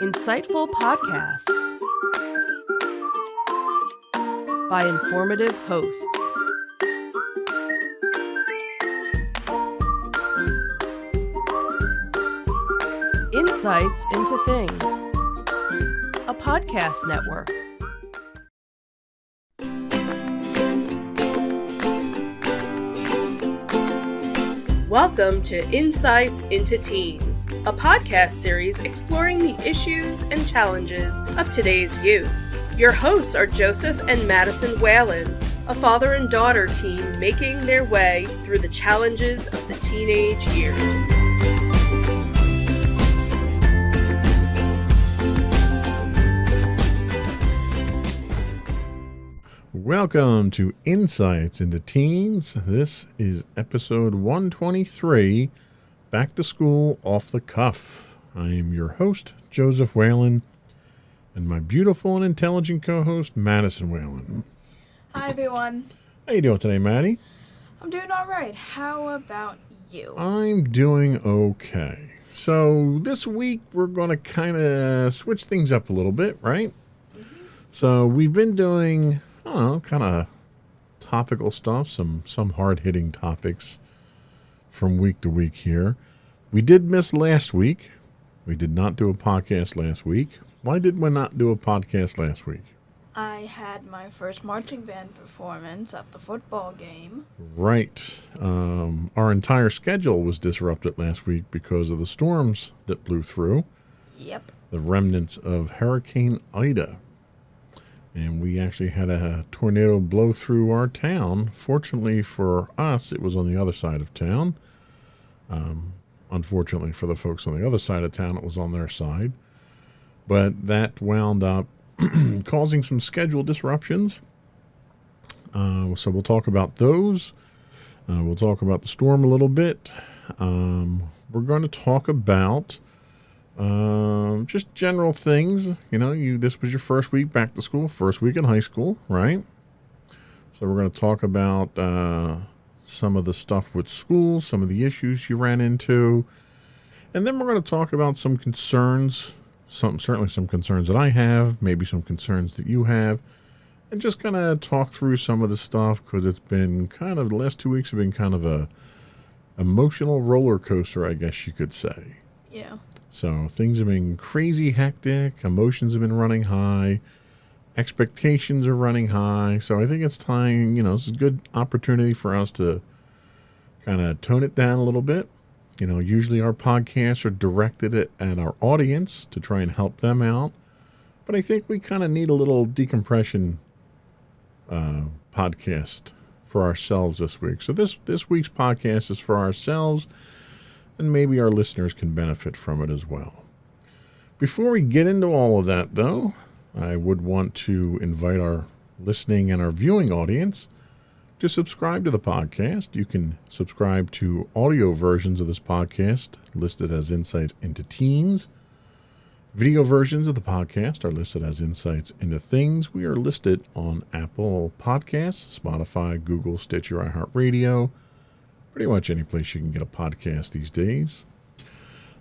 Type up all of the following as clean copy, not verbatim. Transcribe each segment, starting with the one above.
Insightful podcasts by informative hosts. Insights into Things, a podcast network. Welcome to Insights into Teens, a podcast series exploring the issues and challenges of today's youth. Your hosts are Joseph and Madison Whalen, a father and daughter team making their way through the challenges of the teenage years. Welcome to Insights into Teens. This is episode 123, Back to School Off the Cuff. I am your host, Joseph Whalen, and my beautiful and intelligent co-host, Madison Whalen. Hi, everyone. How you doing today, Maddie? I'm doing all right. How about you? I'm doing okay. So this week, we're going to kind of switch things up a little bit, right? Mm-hmm. So we've been doing, kind of topical stuff, some hard-hitting topics from week to week here. We did miss last week. We did not do a podcast last week. Why did we not do a podcast last week? I had my first marching band performance at the football game. Right. Our entire schedule was disrupted last week because of the storms that blew through. Yep. The remnants of Hurricane Ida. And we actually had a tornado blow through our town. Fortunately for us, it was on the other side of town. Unfortunately for the folks on the other side of town, it was on their side. But that wound up causing some schedule disruptions. So we'll talk about those. We'll talk about the storm a little bit. We're going to talk about just general things. This was your first week back to school, first week in high school, right? So we're going to talk about some of the stuff with school, some of the issues you ran into, and then we're going to talk about some concerns, certainly some concerns that I have, maybe some concerns that you have, and just kind of talk through some of the stuff because it's been the last 2 weeks have been kind of a emotional roller coaster, I guess you could say. Yeah. So things have been crazy hectic, emotions have been running high, expectations are running high. So I think it's time, it's a good opportunity for us to kind of tone it down a little bit. Usually our podcasts are directed at our audience to try and help them out. But I think we kind of need a little decompression podcast for ourselves this week. So this week's podcast is for ourselves, and maybe our listeners can benefit from it as well. Before we get into all of that, though, I would want to invite our listening and our viewing audience to subscribe to the podcast. You can subscribe to audio versions of this podcast listed as Insights into Teens. Video versions of the podcast are listed as Insights into Things. We are listed on Apple Podcasts, Spotify, Google, Stitcher, iHeartRadio, pretty much any place you can get a podcast these days.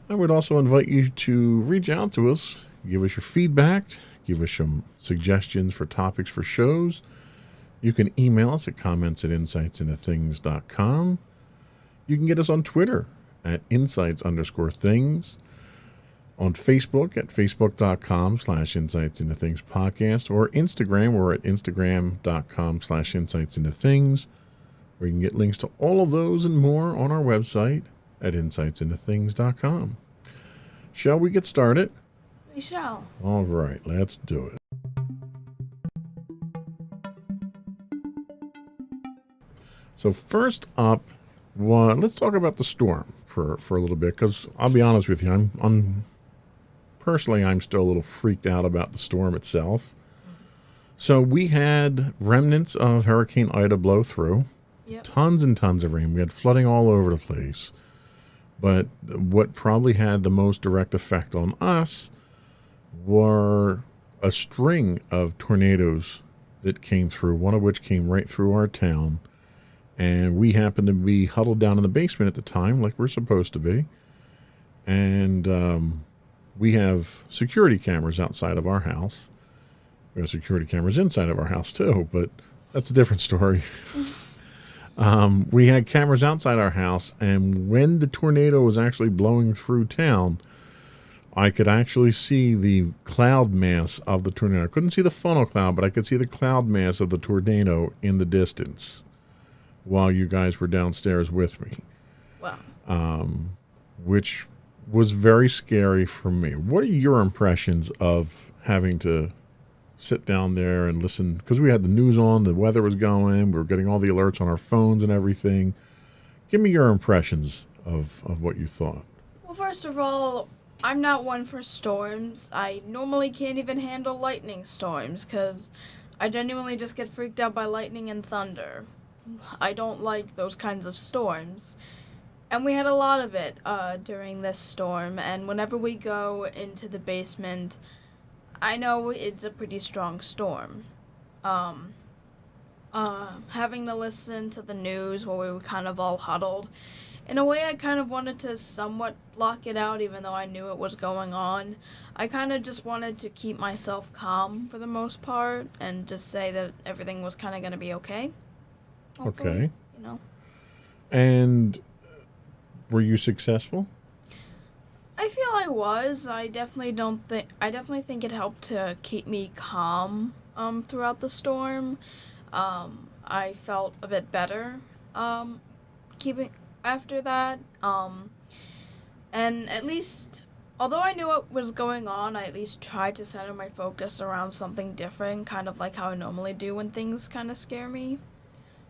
I would also invite you to reach out to us, give us your feedback, give us some suggestions for topics for shows. You can email us at comments@insightsintothings.com. You can get us on Twitter at insights_things, on Facebook at facebook.com/insightsintothingspodcast, or Instagram, we're at instagram.com/insightsintothings. Where you can get links to all of those and more on our website at insightsintothings.com. Shall we get started? We shall. All right, let's do it. So first up, let's talk about the storm for a little bit, because I'll be honest with you, I'm still a little freaked out about the storm itself. So we had remnants of Hurricane Ida blow through. Yep. Tons and tons of rain. We had flooding all over the place. But what probably had the most direct effect on us were a string of tornadoes that came through, one of which came right through our town. And we happened to be huddled down in the basement at the time, like we're supposed to be. And we have security cameras outside of our house. We have security cameras inside of our house too, but that's a different story. We had cameras outside our house, and when the tornado was actually blowing through town, I could actually see the cloud mass of the tornado. I couldn't see the funnel cloud, but I could see the cloud mass of the tornado in the distance while you guys were downstairs with me. Wow. Which was very scary for me. What are your impressions of having to sit down there and listen? Because we had the news on, the weather was going, we were getting all the alerts on our phones and everything. Give me your impressions of what you thought. Well, first of all, I'm not one for storms. I normally can't even handle lightning storms because I genuinely just get freaked out by lightning and thunder. I don't like those kinds of storms. And we had a lot of it during this storm, and whenever we go into the basement, I know it's a pretty strong storm. Having to listen to the news while we were kind of all huddled, in a way I kind of wanted to somewhat block it out even though I knew it was going on. I kind of just wanted to keep myself calm for the most part and just say that everything was kind of going to be okay. Hopefully, Okay. You know. And were you successful? I feel I was. I definitely think it helped to keep me calm throughout the storm. I felt a bit better keeping after that. And at least, although I knew what was going on, I at least tried to center my focus around something different, kind of like how I normally do when things kind of scare me.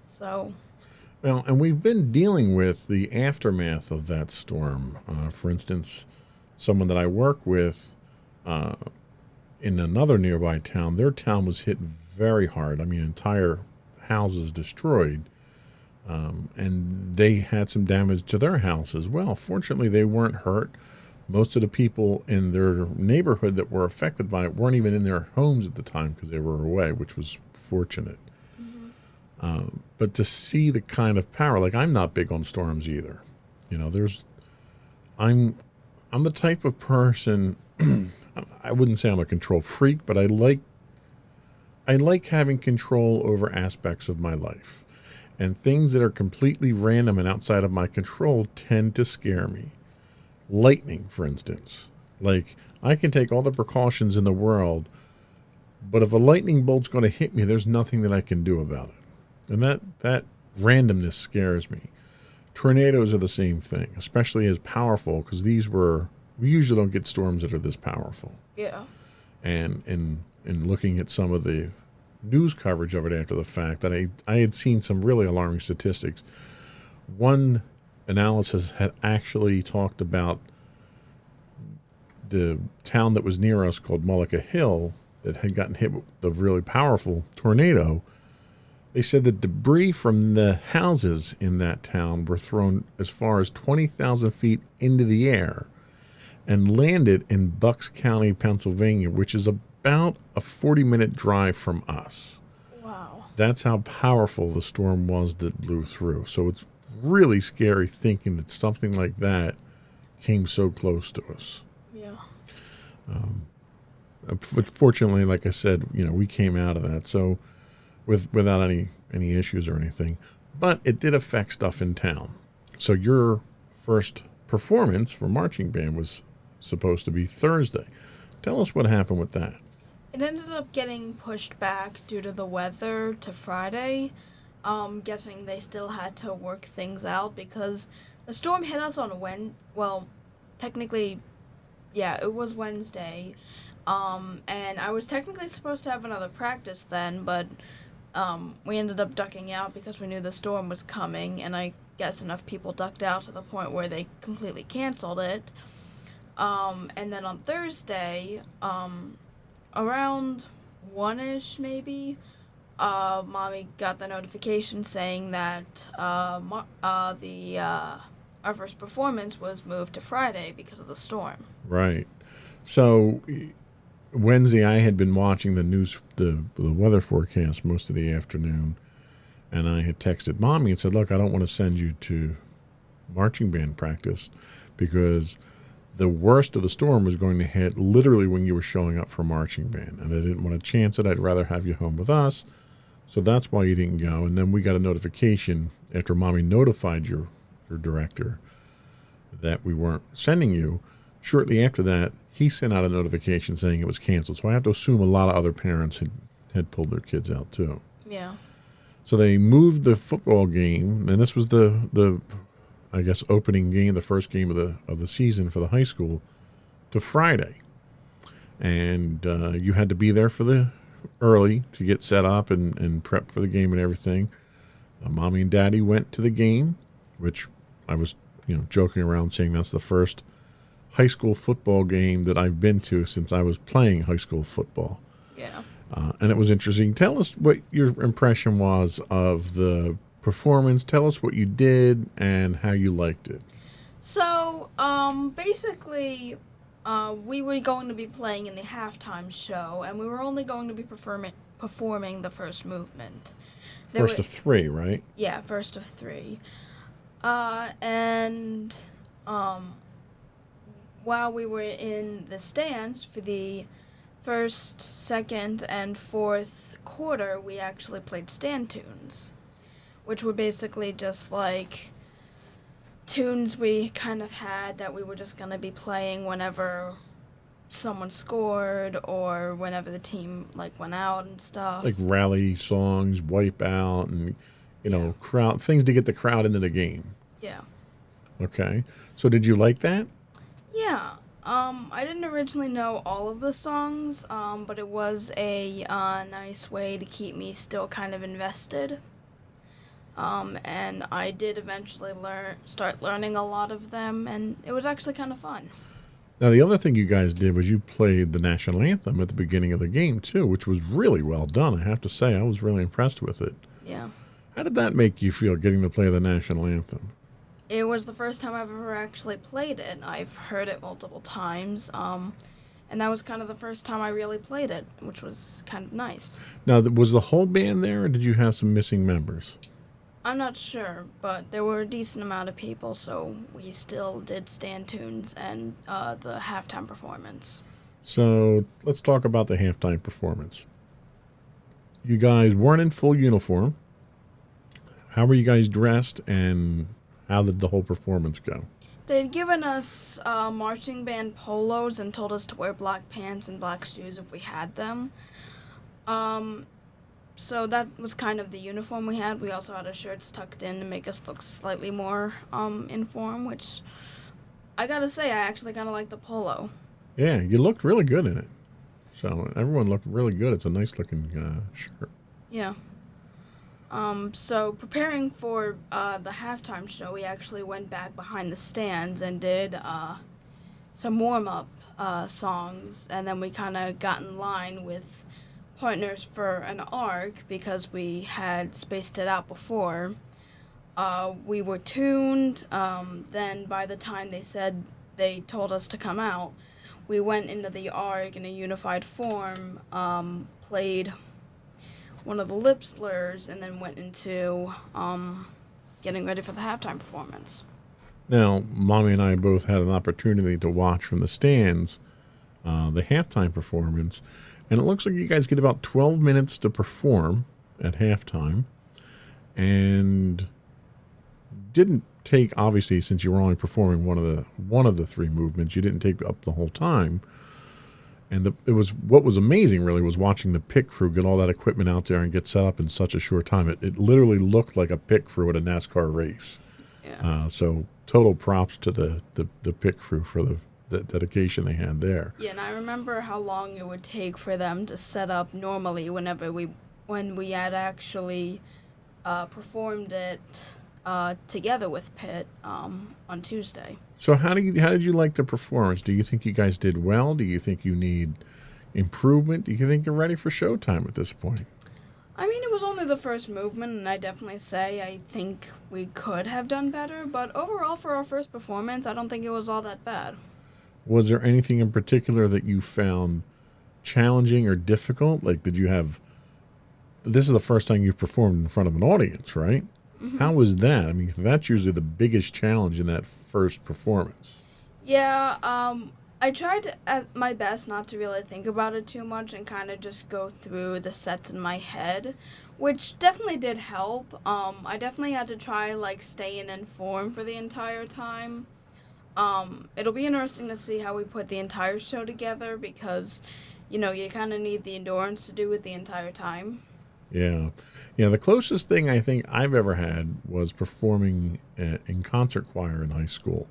So, Well, and we've been dealing with the aftermath of that storm. For instance, someone that I work with in another nearby town, their town was hit very hard. I mean, entire houses destroyed. And they had some damage to their house as well. Fortunately, they weren't hurt. Most of the people in their neighborhood that were affected by it weren't even in their homes at the time because they were away, which was fortunate. But to see the kind of power, like I'm not big on storms either. You know, I'm the type of person, I wouldn't say I'm a control freak, but I like having control over aspects of my life. And things that are completely random and outside of my control tend to scare me. Lightning, for instance. Like, I can take all the precautions in the world, but if a lightning bolt's going to hit me, there's nothing that I can do about it. And that randomness scares me. Tornadoes are the same thing, especially as powerful, because we usually don't get storms that are this powerful. yeah. And in looking at some of the news coverage of it after the fact, that I had seen some really alarming statistics. One analysis had actually talked about the town that was near us called Mullica Hill that had gotten hit with the really powerful tornado. They said that debris from the houses in that town were thrown as far as 20,000 feet into the air and landed in Bucks County, Pennsylvania, which is about a 40-minute drive from us. Wow. That's how powerful the storm was that blew through. So it's really scary thinking that something like that came so close to us. Yeah. But fortunately, like I said, we came out of that. So without any issues or anything. But it did affect stuff in town. So your first performance for marching band was supposed to be Thursday. Tell us what happened with that. It ended up getting pushed back due to the weather to Friday. Guessing they still had to work things out because the storm hit us on technically, yeah, it was Wednesday. And I was technically supposed to have another practice then, but we ended up ducking out because we knew the storm was coming, and I guess enough people ducked out to the point where they completely canceled it. And then on Thursday, around 1-ish maybe, Mommy got the notification saying that our first performance was moved to Friday because of the storm. Right. So Wednesday, I had been watching the news, the weather forecast most of the afternoon, and I had texted Mommy and said, look, I don't want to send you to marching band practice because the worst of the storm was going to hit literally when you were showing up for marching band. And I didn't want to chance it. I'd rather have you home with us. So that's why you didn't go. And then we got a notification after Mommy notified your director that we weren't sending you. Shortly after that, he sent out a notification saying it was canceled. So I have to assume a lot of other parents had pulled their kids out too. Yeah. So they moved the football game, and this was the I guess opening game, the first game of the season for the high school, to Friday. And you had to be there for the early to get set up and prep for the game and everything. Mommy and Daddy went to the game, which I was joking around saying that's the first high school football game that I've been to since I was playing high school football. Yeah. And it was interesting. Tell us what your impression was of the performance. Tell us what you did and how you liked it. So, basically, we were going to be playing in the halftime show, and we were only going to be performing the first movement. First of three, right? Yeah, first of three. And while we were in the stands for the first, second, and fourth quarter, we actually played stand tunes, which were basically just like tunes we kind of had that we were just going to be playing whenever someone scored or whenever the team went out and stuff. Like rally songs, wipe out, and crowd things to get the crowd into the game. Yeah. Okay. So did you like that? Yeah. I didn't originally know all of the songs, but it was a nice way to keep me still kind of invested. And I did eventually start learning a lot of them, and it was actually kind of fun. Now, the other thing you guys did was you played the national anthem at the beginning of the game, too, which was really well done. I have to say, I was really impressed with it. Yeah. How did that make you feel, getting to play the national anthem? It was the first time I've ever actually played it. I've heard it multiple times, and that was kind of the first time I really played it, which was kind of nice. Now, was the whole band there, or did you have some missing members? I'm not sure, but there were a decent amount of people, so we still did stand tunes and the halftime performance. So let's talk about the halftime performance. You guys weren't in full uniform. How were you guys dressed, and how did the whole performance go? They'd given us marching band polos and told us to wear black pants and black shoes if we had them. So that was kind of the uniform we had. We also had our shirts tucked in to make us look slightly more in form, which I gotta say, I actually kind of like the polo. Yeah, you looked really good in it. So everyone looked really good. It's a nice looking shirt. Yeah. So preparing for the halftime show, we actually went back behind the stands and did some warm-up songs, and then we kind of got in line with partners for an arc because we had spaced it out before. We were tuned, then by the time they told us to come out, we went into the arc in a unified form, played one of the lip slurs, and then went into getting ready for the halftime performance. Now, Mommy and I both had an opportunity to watch from the stands the halftime performance, and it looks like you guys get about 12 minutes to perform at halftime, and didn't take, obviously, since you were only performing one of the three movements, you didn't take up the whole time. And what was amazing, really, was watching the pit crew get all that equipment out there and get set up in such a short time. It literally looked like a pit crew at a NASCAR race. Yeah. So total props to the pit crew for the dedication they had there. Yeah, and I remember how long it would take for them to set up normally when we had actually performed it together with Pitt on Tuesday. So how did you like the performance? Do you think you guys did well? Do you think you need improvement? Do you think you're ready for showtime at this point? I mean, it was only the first movement, and I definitely say I think we could have done better, but overall for our first performance, I don't think it was all that bad. Was there anything in particular that you found challenging or difficult? Like, this is the first time you performed in front of an audience, right? Mm-hmm. How was that? I mean, that's usually the biggest challenge in that first performance. Yeah, I tried at my best not to really think about it too much and kind of just go through the sets in my head, which definitely did help. I definitely had to try, like, staying informed for the entire time. It'll be interesting to see how we put the entire show together because, you kind of need the endurance to do it the entire time. Yeah. Yeah, the closest thing I think I've ever had was performing in concert choir in high school.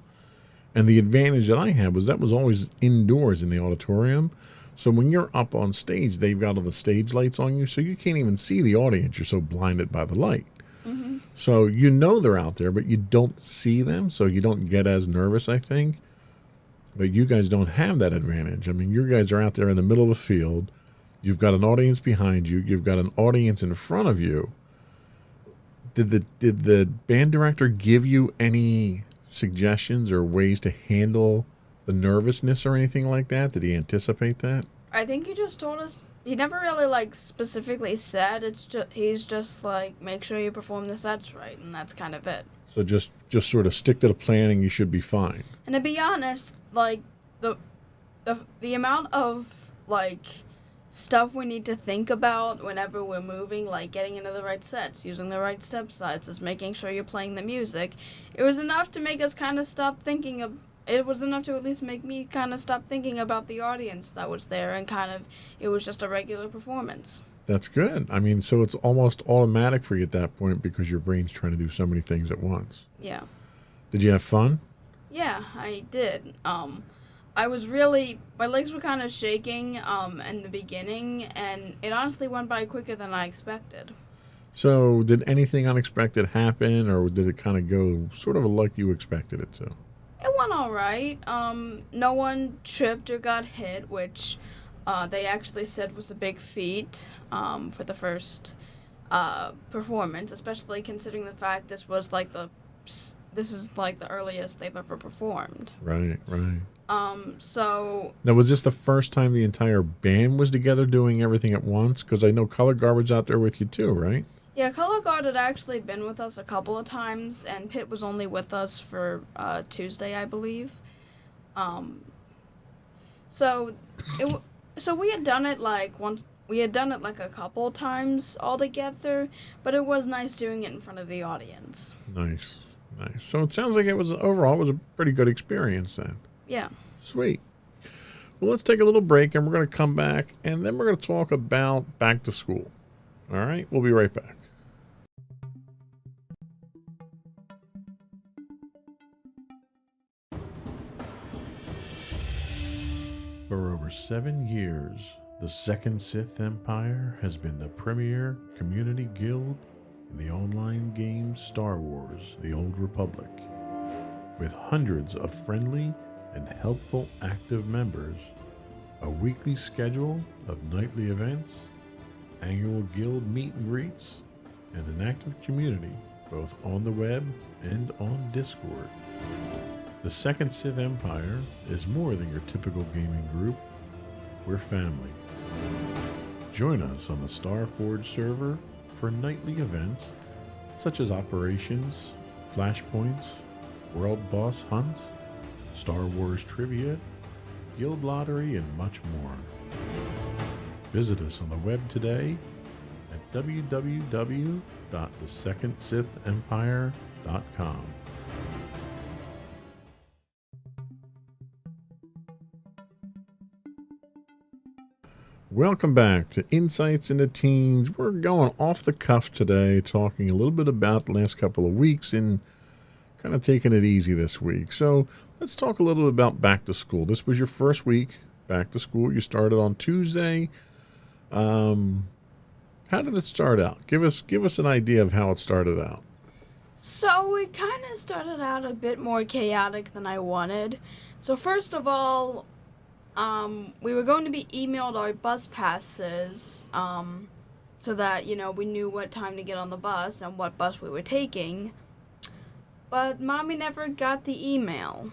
And the advantage that I had was that was always indoors in the auditorium. So when you're up on stage, they've got all the stage lights on you, so you can't even see the audience. You're so blinded by the light. Mm-hmm. So you know they're out there, but you don't see them, so you don't get as nervous, I think. But you guys don't have that advantage. I mean, you guys are out there in the middle of a field. You've got an audience behind you. You've got an audience in front of you. Did the band director give you any suggestions or ways to handle the nervousness or anything like that? Did he anticipate that? I think he just told us. He never really like specifically said. He's just like make sure you perform the sets right, and that's kind of it. So just sort of stick to the plan, and you should be fine. And to be honest, like the amount of like stuff we need to think about whenever we're moving, like getting into the right sets, using the right step sizes, making sure you're playing the music, it was enough to make us kind of stop thinking of. It was enough to at least make me kind of stop thinking about the audience that was there and kind of, it was just a regular performance. That's good. I mean, so it's almost automatic for you at that point because your brain's trying to do so many things at once. Yeah. Did you have fun? Yeah, I did. I was my legs were kind of shaking in the beginning, and it honestly went by quicker than I expected. So did anything unexpected happen, or did it kind of go sort of like you expected it to? It went all right. No one tripped or got hit, which they actually said was a big feat for the first performance, especially considering the fact this is like the earliest they've ever performed. Right. So Now, was this the first time the entire band was together doing everything at once? Because I know Color Guard was out there with you too, right? yeah, Color Guard had actually been with us a couple of times, and Pitt was only with us for Tuesday, I believe. So we had done it like once. We had done it like a couple of times all together, but it was nice doing it in front of the audience. Nice. So it sounds like overall it was a pretty good experience then. Yeah. Sweet. Well, let's take a little break, and we're going to come back, and then we're going to talk about back to school. All right? We'll be right back. For over 7 years, the Second Sith Empire has been the premier community guild in the online game Star Wars: The Old Republic. With hundreds of friendly and helpful active members, a weekly schedule of nightly events, annual guild meet and greets, and an active community both on the web and on Discord. The Second Sith Empire is more than your typical gaming group. We're family. Join us on the Starforge server for nightly events such as operations, flashpoints, world boss hunts, Star Wars trivia, guild lottery, and much more. Visit us on the web today at www.thesecondsithempire.com. Welcome back to Insights into Teens. We're going off the cuff today, talking a little bit about the last couple of weeks and kind of taking it easy this week. So let's talk a little bit about back to school. This was your first week back to school. You started on Tuesday. How did it start out? Give us an idea of how it started out. So it kind of started out a bit more chaotic than I wanted. So first of all, we were going to be emailed our bus passes, so that, we knew what time to get on the bus and what bus we were taking. But Mommy never got the email.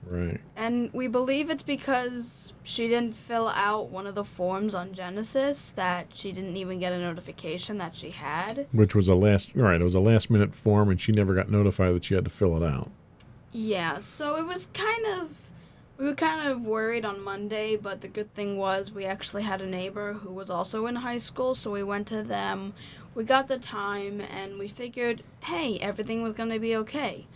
Right. And we believe it's because she didn't fill out one of the forms on Genesis that she didn't even get a notification that she had. Which was it was a last minute form, and she never got notified that she had to fill it out. Yeah, so it was kind of We were kind of worried on Monday, but the good thing was we actually had a neighbor who was also in high school, so we went to them. We got the time, and we figured, hey, everything was going to be okay.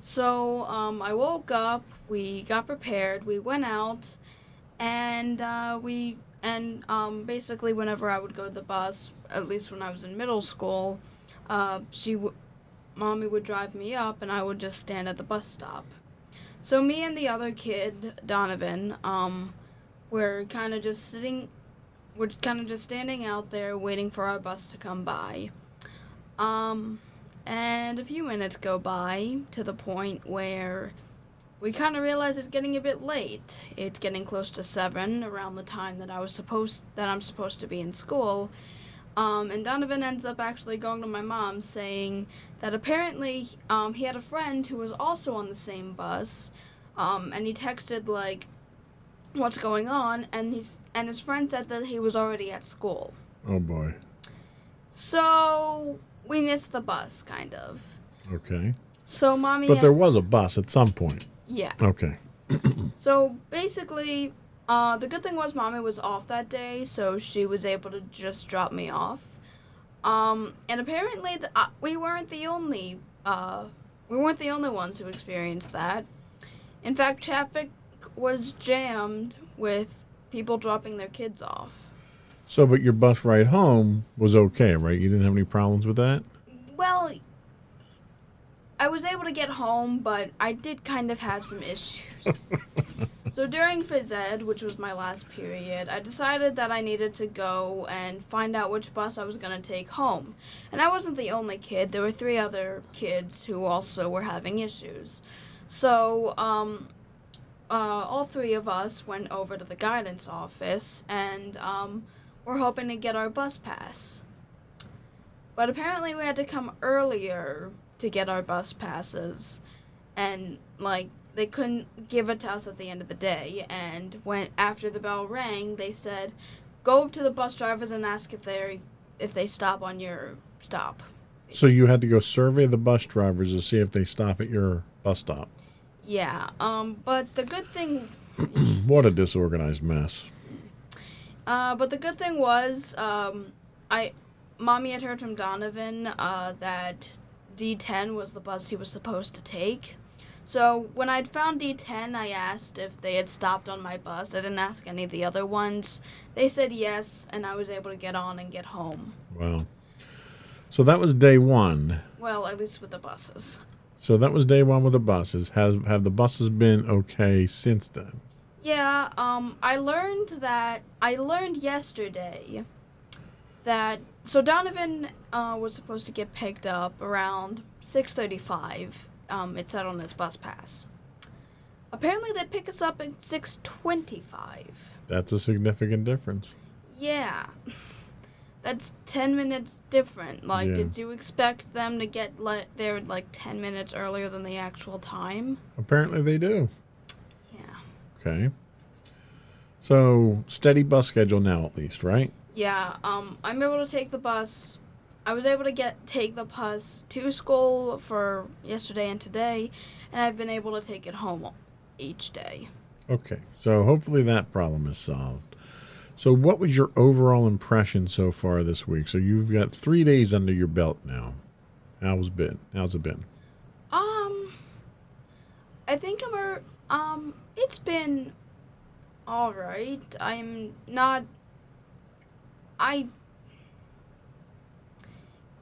So I woke up, we got prepared, we went out, and basically whenever I would go to the bus, at least when I was in middle school, Mommy would drive me up, and I would just stand at the bus stop. So me and the other kid, Donovan, were kind of just standing out there waiting for our bus to come by. And a few minutes go by to the point where we kind of realize it's getting a bit late. It's getting close to 7, around the time that I'm supposed to be in school. And Donovan ends up actually going to my mom saying that apparently he had a friend who was also on the same bus, and he texted like, "What's going on?" and his friend said that he was already at school. Oh boy. So we missed the bus, kind of. Okay. So Mommy. But there was a bus at some point. Yeah. Okay. So basically, the good thing was Mommy was off that day, so she was able to just drop me off. And apparently we weren't the only ones who experienced that. In fact, traffic was jammed with people dropping their kids off. So, but your bus ride home was okay, right? You didn't have any problems with that? Well, I was able to get home, but I did kind of have some issues. So during phys ed, which was my last period, I decided that I needed to go and find out which bus I was going to take home. And I wasn't the only kid. There were 3 other kids who also were having issues. So all 3 of us went over to the guidance office, and we're hoping to get our bus pass. But apparently we had to come earlier to get our bus passes, and they couldn't give it to us at the end of the day. And when after the bell rang, they said, "Go up to the bus drivers and ask if they stop on your stop." So you had to go survey the bus drivers to see if they stop at your bus stop. Yeah. But the good thing. What a disorganized mess. But the good thing was, Mommy had heard from Donovan that D10 was the bus he was supposed to take. So when I'd found D10, I asked if they had stopped on my bus. I didn't ask any of the other ones. They said yes, and I was able to get on and get home. Wow. So that was day 1. Well, at least with the buses. So that was day 1 with the buses. Have the buses been okay since then? Yeah, I learned yesterday that, so Donovan was supposed to get picked up around 6:35. It said on his bus pass. Apparently they pick us up at 6:25. That's a significant difference. Yeah. That's 10 minutes different. Yeah. Did you expect them to get there 10 minutes earlier than the actual time? Apparently they do. Yeah. Okay. So, steady bus schedule now at least, right? Yeah, I'm able to take the bus. I was able to take the bus to school for yesterday and today, and I've been able to take it home each day. Okay. So, hopefully that problem is solved. So, what was your overall impression so far this week? So, you've got 3 days under your belt now. How's it been? I think it's been all right.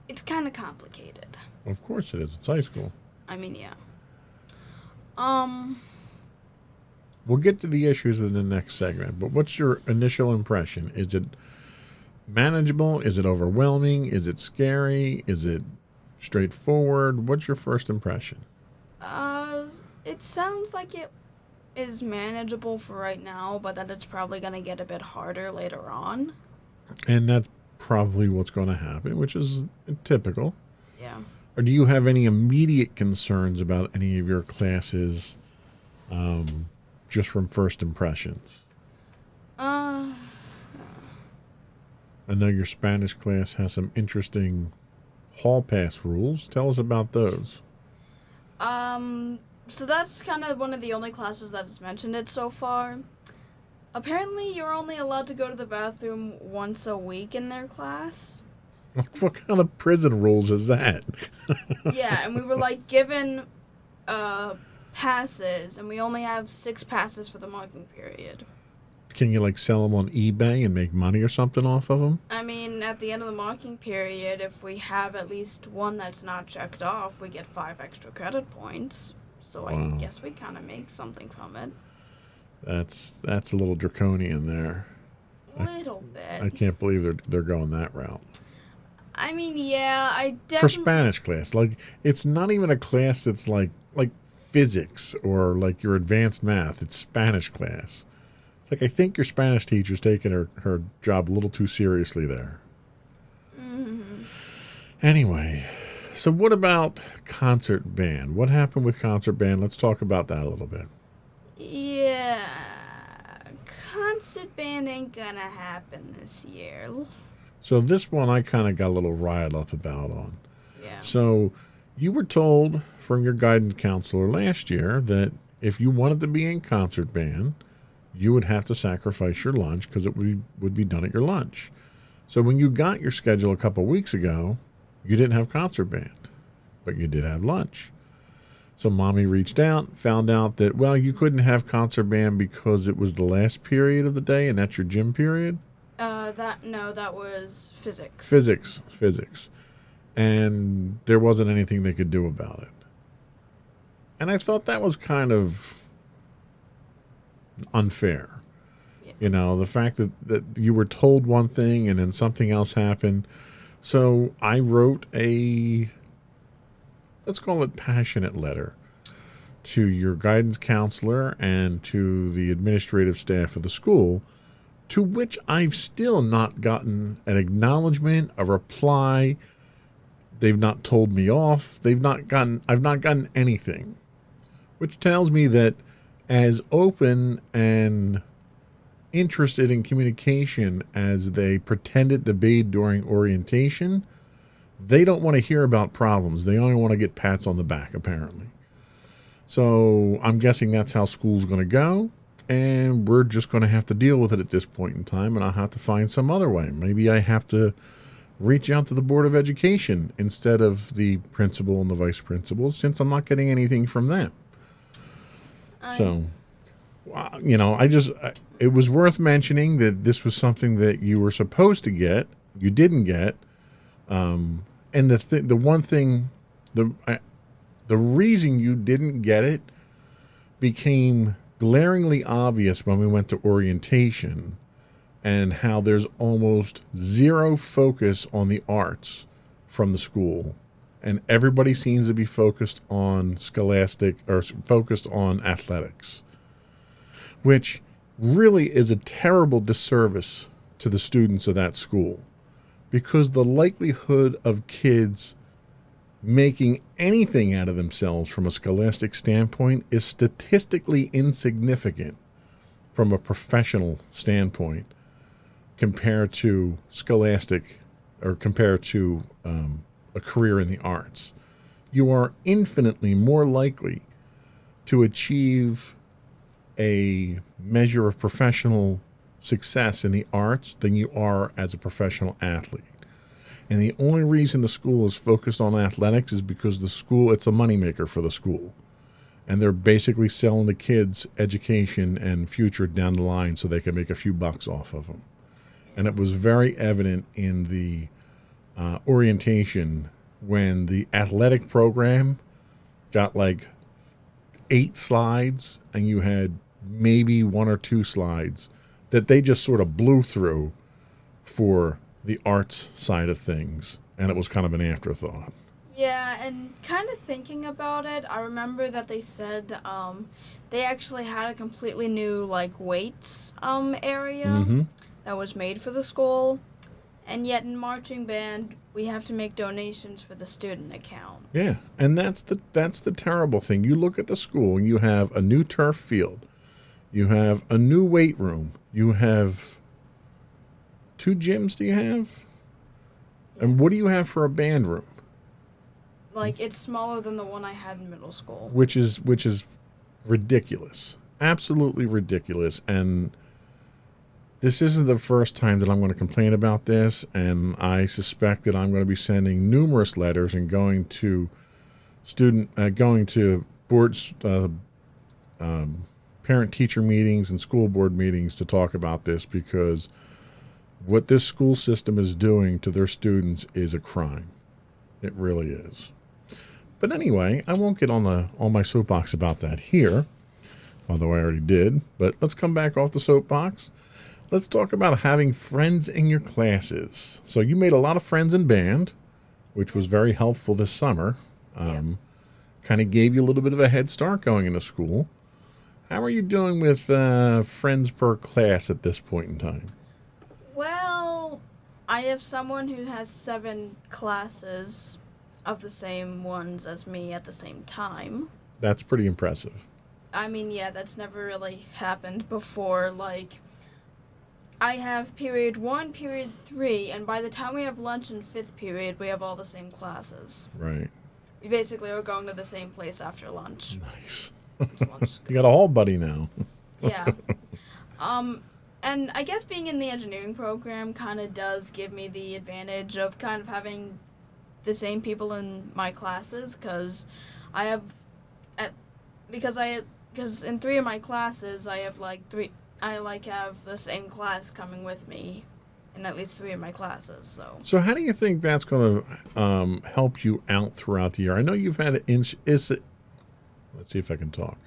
It's kind of complicated. Of course it is. It's high school. I mean, yeah. We'll get to the issues in the next segment, but what's your initial impression? Is it manageable? Is it overwhelming? Is it scary? Is it straightforward? What's your first impression? It sounds like it is manageable for right now, but that it's probably going to get a bit harder later on. And that's probably what's going to happen, which is typical. Yeah. Or do you have any immediate concerns about any of your classes just from first impressions? I know your Spanish class has some interesting hall pass rules. Tell us about those. So that's kind of one of the only classes that has mentioned it so far. Apparently, you're only allowed to go to the bathroom once a week in their class. What kind of prison rules is that? Yeah, and we were like given passes, and we only have 6 passes for the marking period. Can you like sell them on eBay and make money or something off of them? I mean, at the end of the marking period, if we have at least one that's not checked off, we get 5 extra credit points. So Wow. I guess we kind of make something from it. That's a little draconian there. Little bit. I can't believe they're going that route. I mean, yeah, I definitely... For Spanish class, like it's not even a class that's like physics or like your advanced math. It's Spanish class. It's like I think your Spanish teacher's taking her job a little too seriously there. Mm-hmm. Anyway, so what about concert band? What happened with concert band? Let's talk about that a little bit. Yeah, concert band ain't gonna happen this year. So this one I kind of got a little riled up about on. Yeah. So you were told from your guidance counselor last year that if you wanted to be in concert band, you would have to sacrifice your lunch because it would be done at your lunch. So when you got your schedule a couple weeks ago, you didn't have concert band, but you did have lunch. So Mommy reached out, found out that, well, you couldn't have concert band because it was the last period of the day, and that's your gym period? That was physics. Physics. And there wasn't anything they could do about it. And I thought that was kind of unfair. Yeah. You know, the fact that you were told one thing and then something else happened. So I wrote a, let's call it passionate letter to your guidance counselor and to the administrative staff of the school, to which I've still not gotten an acknowledgement, a reply. They've not told me off. I've not gotten anything, which tells me that as open and interested in communication as they pretended to be during orientation, they don't want to hear about problems. They only want to get pats on the back, apparently. So I'm guessing that's how school's going to go, and we're just going to have to deal with it at this point in time, and I'll have to find some other way. Maybe I have to reach out to the Board of Education instead of the principal and the vice principal, since I'm not getting anything from them. So, you know, it was worth mentioning that this was something that you were supposed to get, you didn't get, and the reason you didn't get it became glaringly obvious when we went to orientation, and how there's almost zero focus on the arts from the school. And everybody seems to be focused on scholastic or focused on athletics, which really is a terrible disservice to the students of that school, because the likelihood of kids making anything out of themselves from a scholastic standpoint is statistically insignificant from a professional standpoint compared to scholastic or compared to a career in the arts. You are infinitely more likely to achieve a measure of professional success in the arts than you are as a professional athlete. And the only reason the school is focused on athletics is because the school, it's a moneymaker for the school. And they're basically selling the kids education and future down the line so they can make a few bucks off of them. And it was very evident in the orientation when the athletic program got like 8 slides and you had maybe 1 or 2 slides that they just sort of blew through for the arts side of things, and it was kind of an afterthought. Yeah, and kind of thinking about it, I remember that they said they actually had a completely new like weights area that was made for the school, and yet in marching band we have to make donations for the student account. Yeah, and that's the terrible thing. You look at the school and you have a new turf field, you have a new weight room, you have 2 gyms. Do you have? And what do you have for a band room? Like, it's smaller than the one I had in middle school. Which is ridiculous. Absolutely ridiculous. And this isn't the first time that I'm going to complain about this, and I suspect that I'm going to be sending numerous letters and going to boards, parent-teacher meetings and school board meetings to talk about this, because what this school system is doing to their students is a crime. It really is. But anyway, I won't get on my soapbox about that here, although I already did. But let's come back off the soapbox. Let's talk about having friends in your classes. So you made a lot of friends in band, which was very helpful this summer. Kind of gave you a little bit of a head start going into school. How are you doing with friends per class at this point in time? Well, I have someone who has 7 classes of the same ones as me at the same time. That's pretty impressive. I mean, yeah, that's never really happened before. Like, I have period 1, period 3, and by the time we have lunch in 5th period, we have all the same classes. Right. We basically are going to the same place after lunch. Nice. Lunch You got a hall buddy now. Yeah. And I guess being in the engineering program kind of does give me the advantage of kind of having the same people in my classes, because in 3 of my classes I have have the same class coming with me in at least 3 of my classes. So how do you think that's going to help you out throughout the year? I know you've had let's see if I can talk.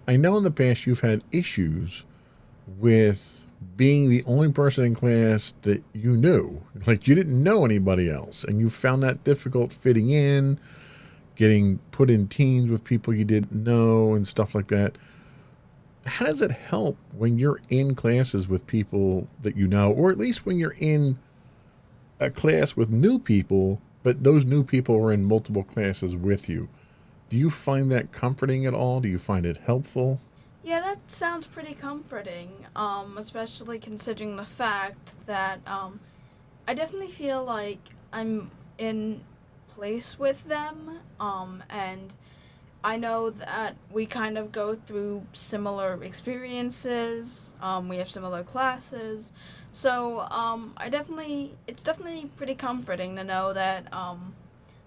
I know in the past you've had issues with being the only person in class that you knew. Like, you didn't know anybody else, and you found that difficult fitting in, getting put in teams with people you didn't know and stuff like that. How does it help when you're in classes with people that you know, or at least when you're in a class with new people, but those new people are in multiple classes with you? Do you find that comforting at all? Do you find it helpful? Yeah, that sounds pretty comforting, especially considering the fact that I definitely feel like I'm in place with them, and I know that we kind of go through similar experiences, we have similar classes, so it's definitely pretty comforting to know that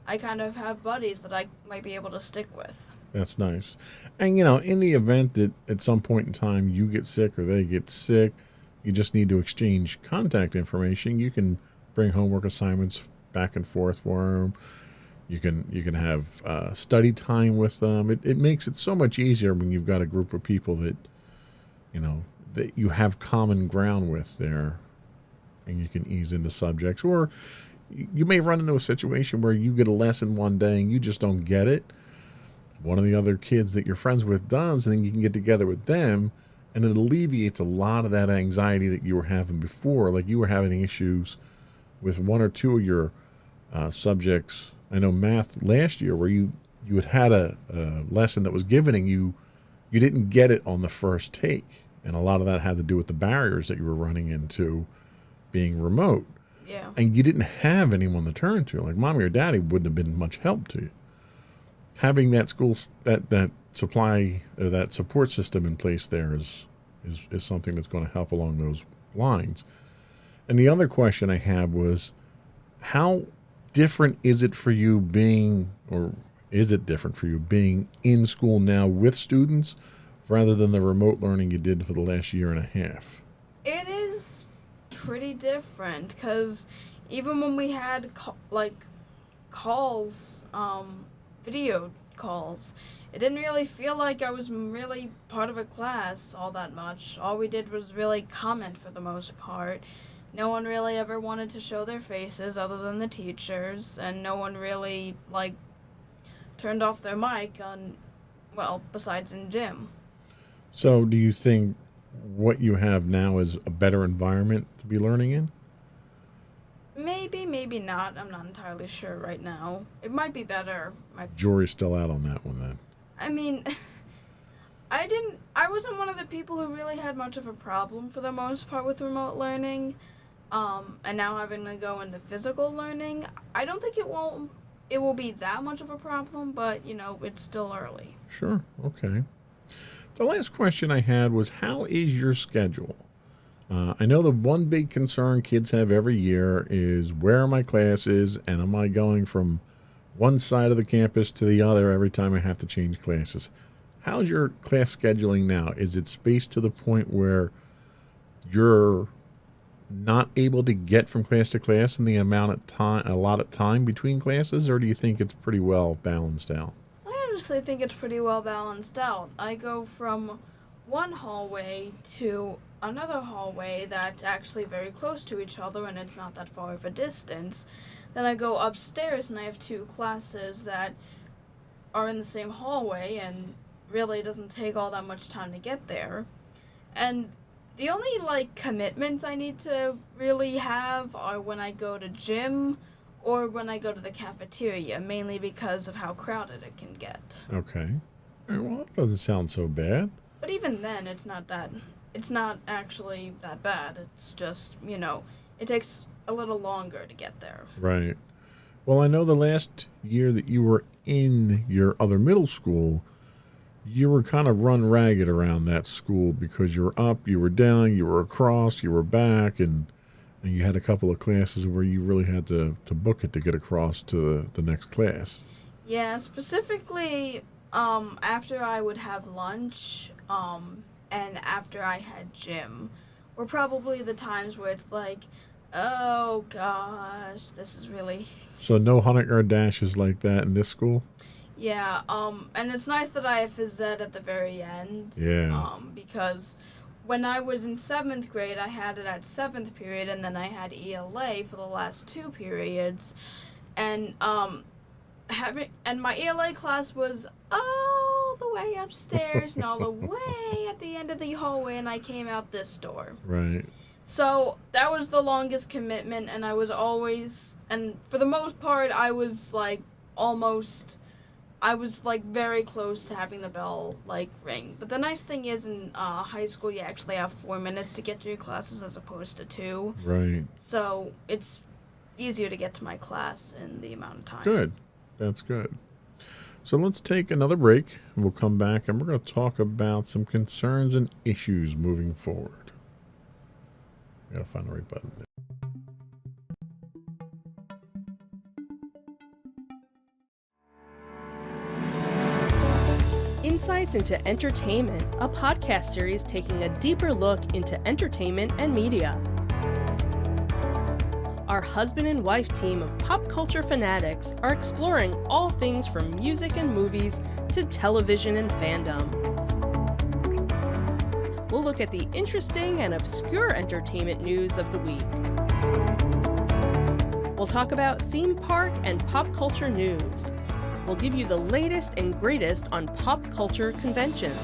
I kind of have buddies that I might be able to stick with. That's nice. And, in the event that at some point in time you get sick or they get sick, you just need to exchange contact information. You can bring homework assignments back and forth for them. You can have study time with them. It makes it so much easier when you've got a group of people that, that you have common ground with there, and you can ease into subjects. Or you may run into a situation where you get a lesson one day and you just don't get it. One of the other kids that you're friends with does, and then you can get together with them, and it alleviates a lot of that anxiety that you were having before. Like, you were having issues with 1 or 2 of your subjects. I know math last year, where you had a lesson that was given and you didn't get it on the first take, and a lot of that had to do with the barriers that you were running into being remote. Yeah. And you didn't have anyone to turn to. Like, mommy or daddy wouldn't have been much help to you. Having that that supply, that support system in place there is something that's going to help along those lines. And the other question I had was, how different is it for you being in school now with students rather than the remote learning you did for the last year and a half? It is pretty different, because even when we had calls, video calls, it didn't really feel like I was really part of a class all that much. All we did was really comment for the most part. No one really ever wanted to show their faces other than the teachers, and no one really, turned off their mic besides in gym. So do you think what you have now is a better environment to be learning in? Maybe, maybe not. I'm not entirely sure right now. It might be better. Jury's still out on that one then. I mean, I wasn't one of the people who really had much of a problem for the most part with remote learning. And now having to go into physical learning, I don't think it won't it will be that much of a problem, but, it's still early. Sure. Okay. The last question I had was, how is your schedule? I know the one big concern kids have every year is, where are my classes, and am I going from one side of the campus to the other every time I have to change classes? How's your class scheduling now? Is it spaced to the point where you're not able to get from class to class in the amount of time, a lot of time between classes, or do you think it's pretty well balanced out? I honestly think it's pretty well balanced out. I go from one hallway to another hallway that's actually very close to each other and it's not that far of a distance. Then I go upstairs and I have 2 classes that are in the same hallway and really doesn't take all that much time to get there. And the only commitments I need to really have are when I go to gym or when I go to the cafeteria, mainly because of how crowded it can get. Okay. All right, well, that doesn't sound so bad. But even then, it's not actually that bad. It's just, it takes a little longer to get there. Right. Well, I know the last year that you were in your other middle school, you were kind of run ragged around that school because you were up, you were down, you were across, you were back, and you had a couple of classes where you really had to book it to get across to the next class. Yeah, specifically, after I would have lunch, and after I had gym, were probably the times where it's like, oh gosh, this is really... So no 100-yard dashes like that in this school? Yeah, and it's nice that I have phys ed at the very end. Yeah. Because when I was in 7th grade, I had it at 7th period, and then I had ELA for the last 2 periods. And, and my ELA class was all the way upstairs and all the way at the end of the hallway, and I came out this door. Right. So that was the longest commitment, and I was always, and for the most part, I was very close to having the bell ring. But the nice thing is in high school you actually have 4 minutes to get to your classes as opposed to 2. Right. So it's easier to get to my class in the amount of time. Good. That's good. So let's take another break, and we'll come back, and we're going to talk about some concerns and issues moving forward. I got to find the right button there. Insights into Entertainment, a podcast series taking a deeper look into entertainment and media. Our husband and wife team of pop culture fanatics are exploring all things from music and movies to television and fandom. We'll look at the interesting and obscure entertainment news of the week. We'll talk about theme park and pop culture news. We'll give you the latest and greatest on pop culture conventions.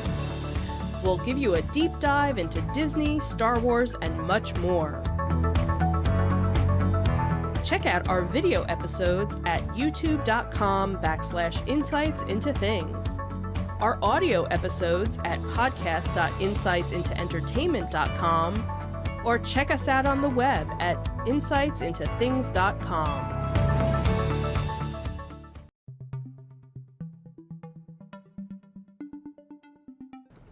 We'll give you a deep dive into Disney, Star Wars, and much more. Check out our video episodes at youtube.com/insightsintothings. Our audio episodes at podcast.insightsintoentertainment.com, or check us out on the web at insightsintothings.com.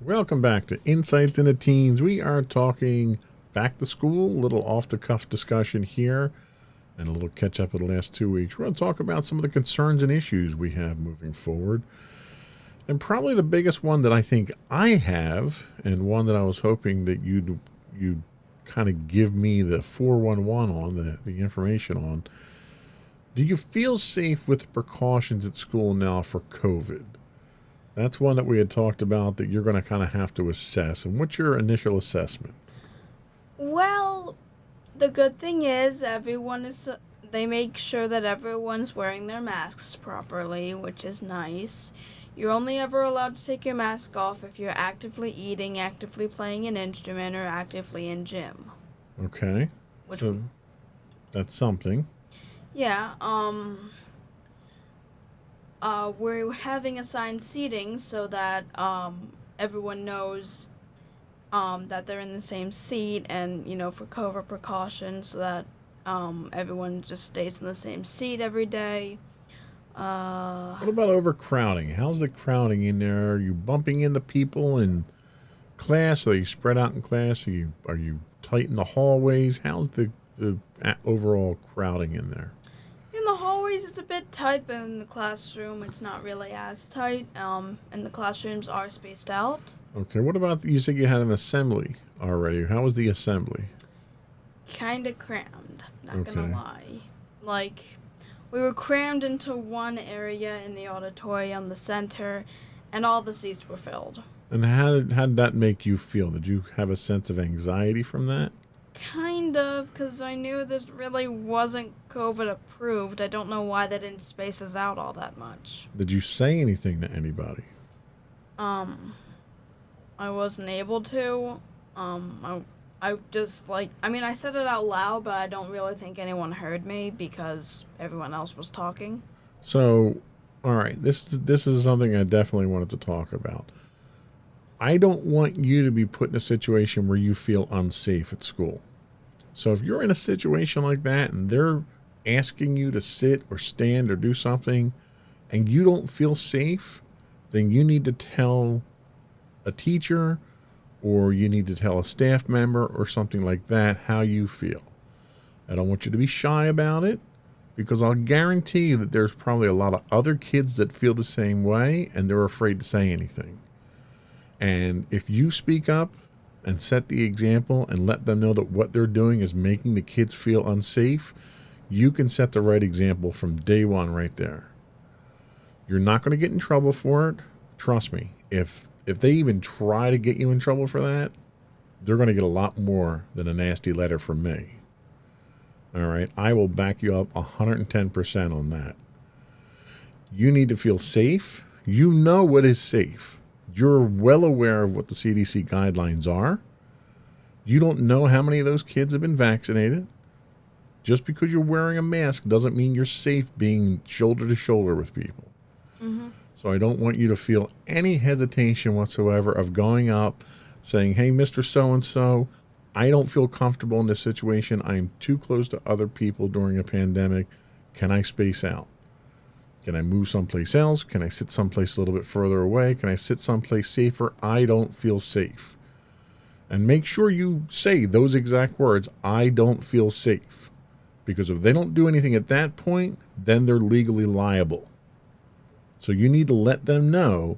Welcome back to Insights into Teens. We are talking back to school, a little off-the-cuff discussion here, and a little catch-up of the last 2 weeks. We're going to talk about some of the concerns and issues we have moving forward. And probably the biggest one that I think I have, and one that I was hoping that you'd kind of give me the 411 on, the information on. Do you feel safe with the precautions at school now for COVID? That's one that we had talked about that you're going to kind of have to assess. And what's your initial assessment? Well, the good thing is they make sure that everyone's wearing their masks properly, which is nice. You're only ever allowed to take your mask off if you're actively eating, actively playing an instrument, or actively in gym. Okay. So that's something. Yeah, we're having assigned seating so that everyone knows that they're in the same seat, and for COVID precautions, so that everyone just stays in the same seat every day. What about overcrowding? How's the crowding in there? Are you bumping into people in class? Are you spread out in class? Are you tight in the hallways? How's the overall crowding in there? In the hallways, it's a bit tight, but in the classroom, it's not really as tight. And the classrooms are spaced out. Okay, what about, you said you had an assembly already. How was the assembly? Kind of crammed, not Okay. gonna lie. Like, we were crammed into one area in the auditorium, the center, and all the seats were filled. And how did that make you feel? Did you have a sense of anxiety from that? Kind of, because I knew this really wasn't COVID approved. I don't know why they didn't space us out all that much. Did you say anything to anybody? I wasn't able to. I just, I said it out loud, but I don't really think anyone heard me because everyone else was talking. So, all right, this is something I definitely wanted to talk about. I don't want you to be put in a situation where you feel unsafe at school. So if you're in a situation like that and they're asking you to sit or stand or do something and you don't feel safe, then you need to tell a teacher or you need to tell a staff member or something like that how you feel. I don't want you to be shy about it because I'll guarantee you that there's probably a lot of other kids that feel the same way and they're afraid to say anything. And if you speak up and set the example and let them know that what they're doing is making the kids feel unsafe, you can set the right example from day one right there. You're not going to get in trouble for it. Trust me. If they even try to get you in trouble for that, they're going to get a lot more than a nasty letter from me. All right? I will back you up 110% on that. You need to feel safe. You know what is safe. You're well aware of what the CDC guidelines are. You don't know how many of those kids have been vaccinated. Just because you're wearing a mask doesn't mean you're safe being shoulder to shoulder with people. Mm-hmm. So I don't want you to feel any hesitation whatsoever of going up, saying, hey, Mr. So-and-so, I don't feel comfortable in this situation. I am too close to other people during a pandemic. Can I space out? Can I move someplace else? Can I sit someplace a little bit further away? Can I sit someplace safer? I don't feel safe. And make sure you say those exact words, I don't feel safe. Because if they don't do anything at that point, then they're legally liable. So you need to let them know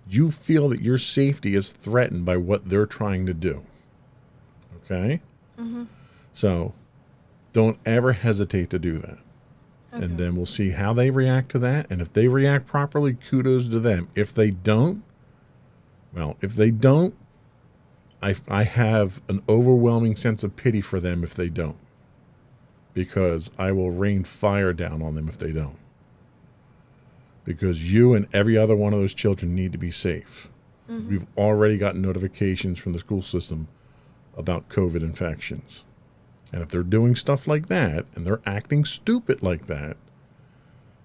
you feel that your safety is threatened by what they're trying to do. Okay? Mm-hmm. So don't ever hesitate to do that. Okay. And then we'll see how they react to that. And if they react properly, kudos to them. If they don't, I have an overwhelming sense of pity for them if they don't. Because I will rain fire down on them if they don't. Because you and every other one of those children need to be safe. Mm-hmm. We've already gotten notifications from the school system about COVID infections. And if they're doing stuff like that, and they're acting stupid like that,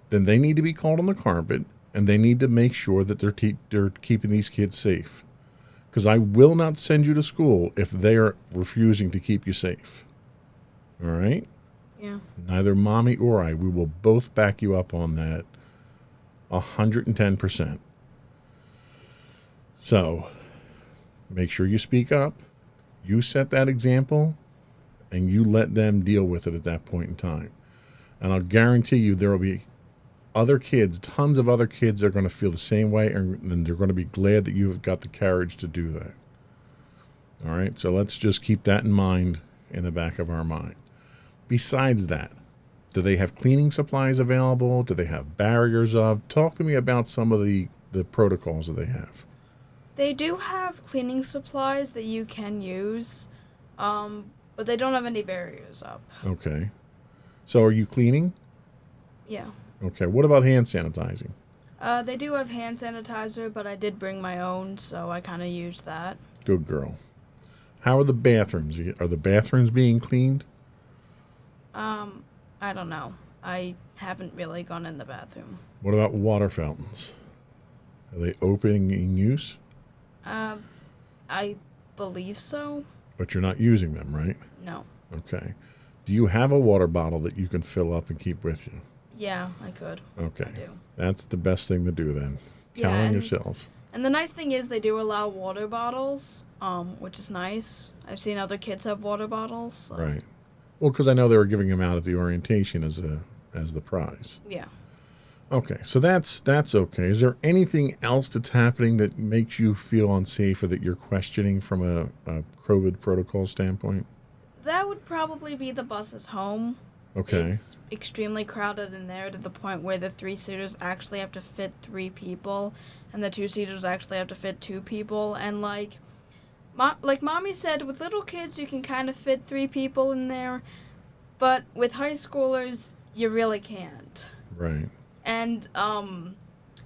then they need to be called on the carpet, and they need to make sure that they're keeping these kids safe. Because I will not send you to school if they are refusing to keep you safe. All right? Yeah. Neither mommy or I, we will both back you up on that 110%. So, make sure you speak up. You set that example. And you let them deal with it at that point in time. And I'll guarantee you there will be other kids, tons of other kids that are going to feel the same way, and they're going to be glad that you've got the courage to do that. All right? So let's just keep that in mind in the back of our mind. Besides that, do they have cleaning supplies available? Do they have barriers up? Talk to me about some of the protocols that they have. They do have cleaning supplies that you can use. But they don't have any barriers up. Okay. So are you cleaning? Yeah. Okay. What about hand sanitizing? They do have hand sanitizer, but I did bring my own, so I kind of used that. Good girl. How are the bathrooms? Are the bathrooms being cleaned? I don't know. I haven't really gone in the bathroom. What about water fountains? Are they open in use? I believe so. But you're not using them, right? No. Okay. Do you have a water bottle that you can fill up and keep with you? Yeah, I could. Okay. I do. That's the best thing to do then. Yeah, Count on and- yourself. And the nice thing is they do allow water bottles, which is nice. I've seen other kids have water bottles. So. Right. Well, because I know they were giving them out at the orientation as the prize. Yeah. Okay, so that's okay. Is there anything else that's happening that makes you feel unsafe or that you're questioning from a COVID protocol standpoint? That would probably be the buses home. Okay. It's extremely crowded in there to the point where the 3-seaters actually have to fit 3 people, and the 2-seaters actually have to fit 2 people. And like Mommy said, with little kids you can kind of fit 3 people in there, but with high schoolers you really can't. Right. And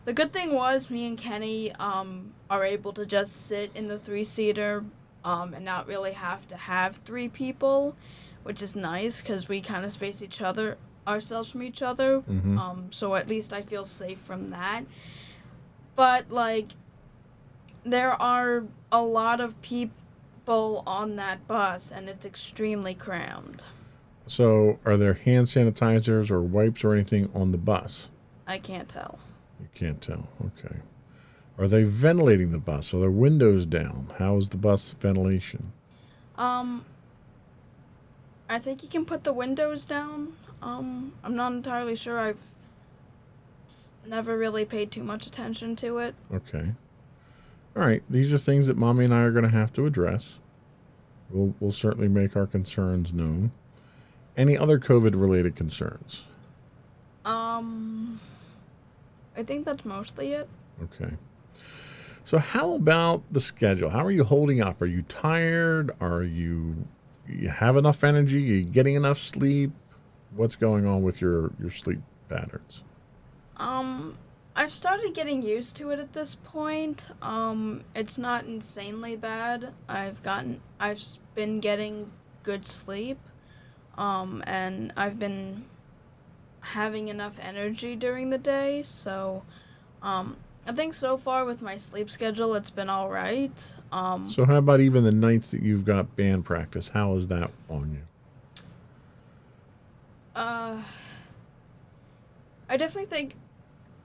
the good thing was me and Kenny are able to just sit in the 3-seater and not really have to have 3 people, which is nice because we kind of space ourselves from each other. Mm-hmm. So at least I feel safe from that. But like, there are a lot of people on that bus, and it's extremely crammed. So, are there hand sanitizers or wipes or anything on the bus? I can't tell. You can't tell. Okay. Are they ventilating the bus? Are there windows down? How is the bus ventilation? I think you can put the windows down. I'm not entirely sure. I've never really paid too much attention to it. Okay. All right. These are things that Mommy and I are going to have to address. We'll certainly make our concerns known. Any other COVID-related concerns? I think that's mostly it. Okay. So how about the schedule? How are you holding up? Are you tired? You have enough energy? Are you getting enough sleep? What's going on with your sleep patterns? I've started getting used to it at this point. It's not insanely bad. I've been getting good sleep. And I've been having enough energy during the day, so I think so far with my sleep schedule it's been all right. So how about even the nights that you've got band practice? How is that on you? I definitely think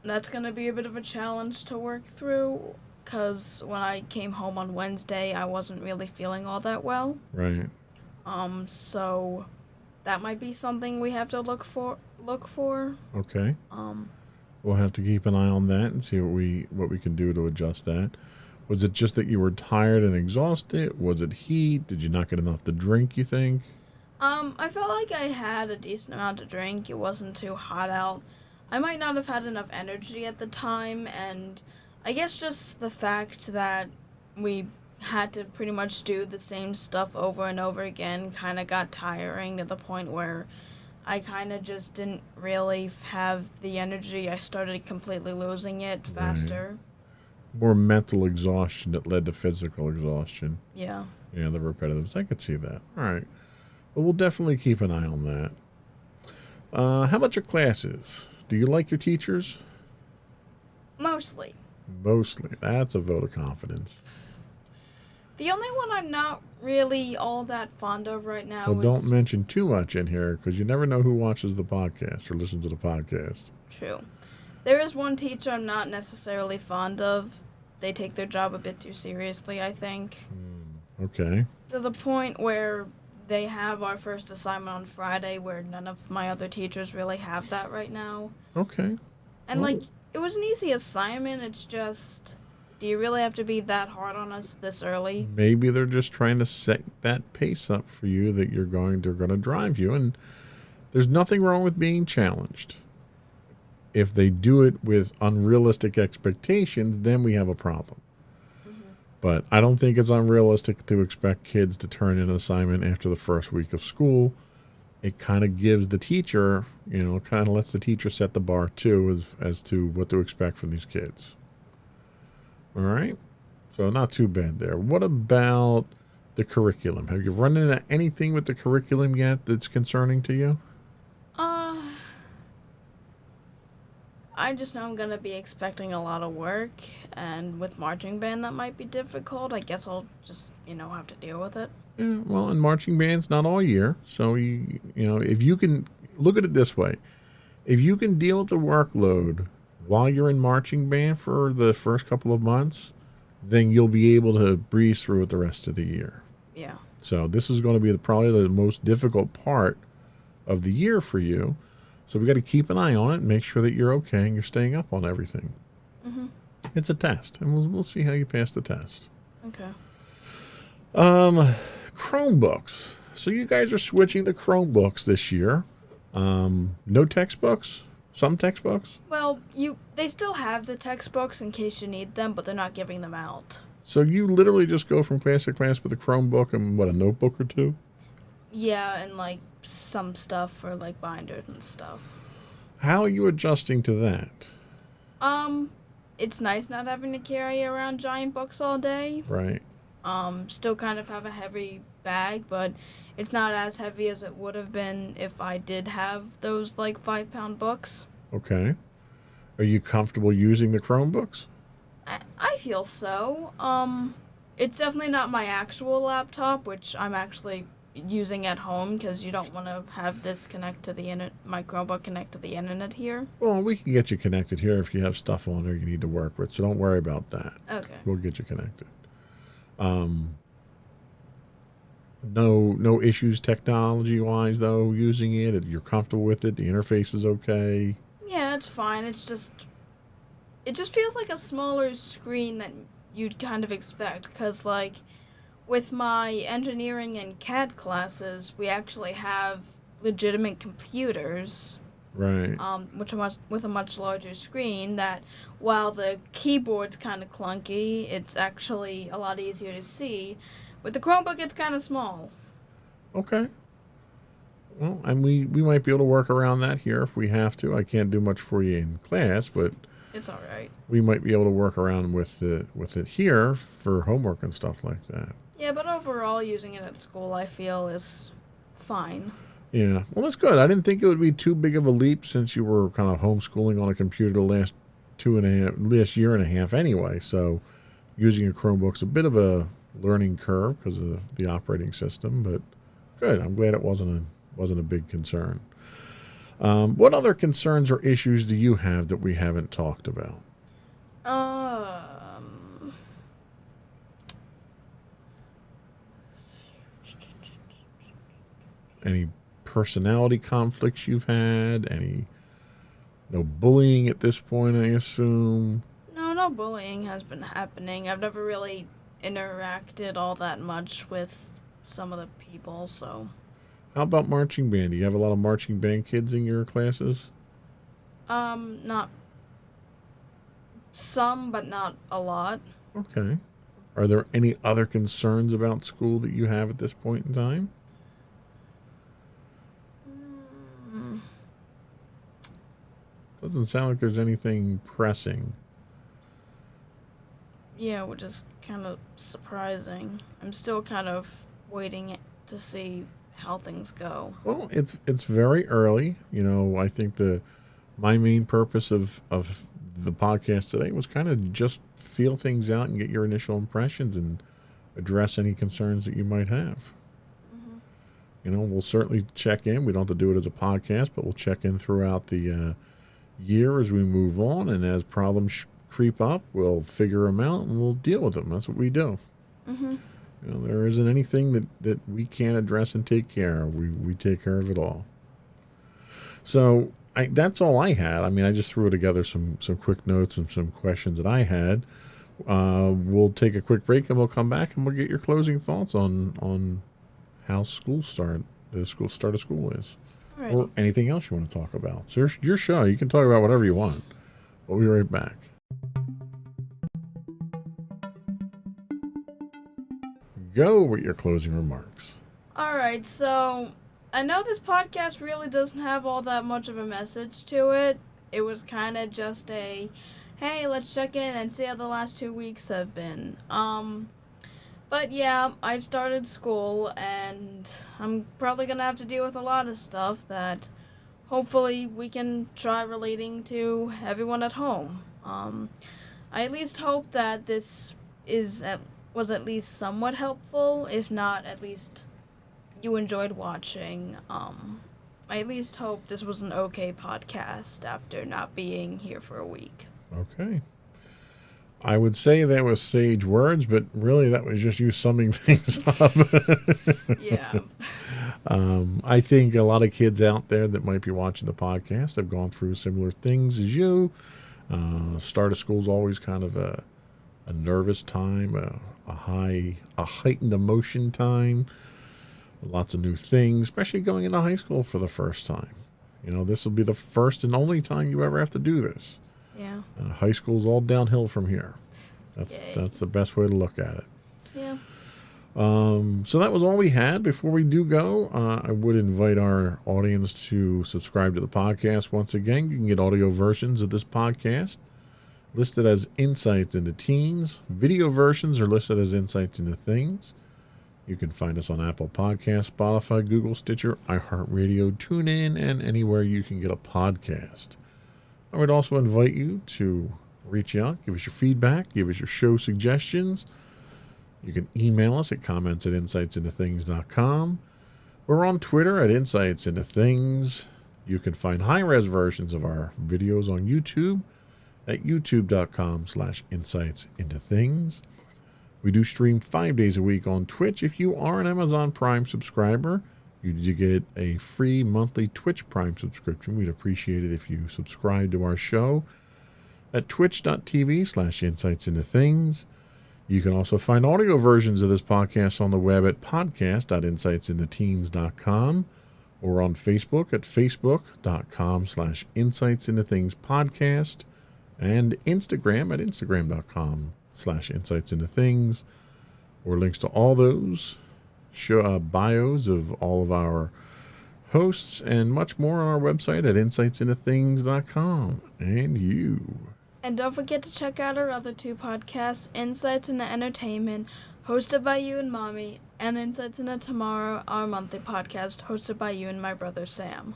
that's going to be a bit of a challenge to work through, because when I came home on Wednesday I wasn't really feeling all that well. Right. So that might be something we have to look for. Okay. We'll have to keep an eye on that and see what we can do to adjust that. Was it just that you were tired and exhausted? Was it heat? Did you not get enough to drink, you think? I felt like I had a decent amount to drink. It wasn't too hot out. I might not have had enough energy at the time, and I guess just the fact that we had to pretty much do the same stuff over and over again kind of got tiring to the point where I kind of just didn't really have the energy. I started completely losing it faster. Right. More mental exhaustion that led to physical exhaustion. Yeah. Yeah, the repetitives. I could see that. All right. Well, we'll definitely keep an eye on that. How about your classes? Do you like your teachers? Mostly. Mostly. That's a vote of confidence. The only one I'm not really all that fond of right now Well, don't mention too much in here because you never know who watches the podcast or listens to the podcast. True. There is one teacher I'm not necessarily fond of. They take their job a bit too seriously, I think. Okay. To the point where they have our first assignment on Friday, where none of my other teachers really have that right now. Okay. And, it was an easy assignment. It's just, do you really have to be that hard on us this early? Maybe they're just trying to set that pace up for you that they're going to drive you. And there's nothing wrong with being challenged. If they do it with unrealistic expectations, then we have a problem. But I don't think it's unrealistic to expect kids to turn in an assignment after the first week of school. It kind of gives the teacher, kind of lets the teacher set the bar too as to what to expect from these kids. All right? So not too bad there. What about the curriculum? Have you run into anything with the curriculum yet that's concerning to you? I just know I'm going to be expecting a lot of work, and with marching band that might be difficult. I guess I'll just, have to deal with it. Yeah, well, and marching band's not all year. So, if you can look at it this way, If you can deal with the workload while you're in marching band for the first couple of months, then you'll be able to breeze through it the rest of the year. Yeah. So this is going to be probably the most difficult part of the year for you. So we got to keep an eye on it and make sure that you're okay and you're staying up on everything. Mm-hmm. It's a test, and we'll see how you pass the test. Okay. Chromebooks. So you guys are switching to Chromebooks this year. No textbooks? Some textbooks? Well, they still have the textbooks in case you need them, but they're not giving them out. So you literally just go from class to class with a Chromebook and, a notebook or two? Yeah, and, some stuff for, binders and stuff. How are you adjusting to that? It's nice not having to carry around giant books all day. Right. Still kind of have a heavy bag, but it's not as heavy as it would have been if I did have those, 5-pound books. Okay. Are you comfortable using the Chromebooks? I feel so. It's definitely not my actual laptop, which I'm actually using at home because you don't want to have this connect to the internet, my Chromebook connect to the internet here. Well, we can get you connected here if you have stuff on there you need to work with, so don't worry about that. Okay. We'll get you connected. No issues technology-wise, though, using it? You're comfortable with it? The interface is okay? Yeah, it's fine. It just feels like a smaller screen than you'd kind of expect, because, with my engineering and CAD classes, we actually have legitimate computers. Right. Which are with a much larger screen, that while the keyboard's kind of clunky, it's actually a lot easier to see. With the Chromebook, it's kind of small. Okay. Well, and we might be able to work around that here if we have to. I can't do much for you in class, but It's all right. we might be able to work around with it here for homework and stuff like that. Yeah, but overall, using it at school, I feel, is fine. Yeah. Well, that's good. I didn't think it would be too big of a leap since you were kind of homeschooling on a computer the last year and a half anyway. So using a Chromebook's a bit of a learning curve because of the operating system, but good. I'm glad it wasn't a big concern. What other concerns or issues do you have that we haven't talked about? Any personality conflicts you've had? No bullying at this point, I assume? No bullying has been happening. I've never really interacted all that much with some of the people, so... How about marching band? Do you have a lot of marching band kids in your classes? Not some, but not a lot. Okay. Are there any other concerns about school that you have at this point in time? Doesn't sound like there's anything pressing. Yeah, which is kind of surprising. I'm still kind of waiting to see how things go. Well, it's very early. I think my main purpose of the podcast today was kind of just feel things out and get your initial impressions and address any concerns that you might have. Mm-hmm. We'll certainly check in. We don't have to do it as a podcast, but we'll check in throughout the year as we move on, and as problems creep up, we'll figure them out and we'll deal with them. That's what we do. Mm-hmm. There isn't anything that we can't address and take care of. We take care of it all. So that's all I had. I just threw together some quick notes and some questions that I had. We'll take a quick break and we'll come back and we'll get your closing thoughts on how the start of school is. Alrighty. Or anything else you want to talk about. It's your show. You can talk about whatever you want. We'll be right back. Go with your closing remarks. Alright, so I know this podcast really doesn't have all that much of a message to it. It was kind of just a, hey, let's check in and see how the last 2 weeks have been. But yeah, I've started school and I'm probably going to have to deal with a lot of stuff that hopefully we can try relating to everyone at home. I at least hope that this was at least somewhat helpful, if not at least you enjoyed watching. I at least hope this was an okay podcast after not being here for a week. Okay. I would say that was sage words, but really that was just you summing things up. Yeah. I think a lot of kids out there that might be watching the podcast have gone through similar things as you. Start of school is always kind of a nervous time, a heightened emotion time. Lots of new things, especially going into high school for the first time. This will be the first and only time you ever have to do this. Yeah. High school's all downhill from here. That's the best way to look at it. Yeah. So that was all we had. Before we do go, I would invite our audience to subscribe to the podcast. Once again, you can get audio versions of this podcast listed as Insights into Teens. Video versions are listed as Insights into Things. You can find us on Apple Podcasts, Spotify, Google, Stitcher, iHeartRadio, TuneIn, and anywhere you can get a podcast. I would also invite you to reach out, give us your feedback, give us your show suggestions. You can email us at comments@insightsintothings.com. We're on Twitter at Insights Into Things. You can find high-res versions of our videos on YouTube at youtube.com/insightsintothings. We do stream 5 days a week on Twitch. If you are an Amazon Prime subscriber, you get a free monthly Twitch Prime subscription. We'd appreciate it if you subscribe to our show at twitch.tv/insightsintothings. You can also find audio versions of this podcast on the web at podcast.insightsintoteens.com or on Facebook at facebook.com/insightsintothingspodcast and Instagram at instagram.com/insightsintothings, or links to all those bios of all of our hosts and much more on our website at insightsintothings.com. And you. And don't forget to check out our other two podcasts, Insights into Entertainment, hosted by you and Mommy, and Insights into Tomorrow, our monthly podcast, hosted by you and my brother Sam.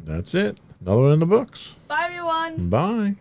That's it. Another one in the books. Bye, everyone. Bye.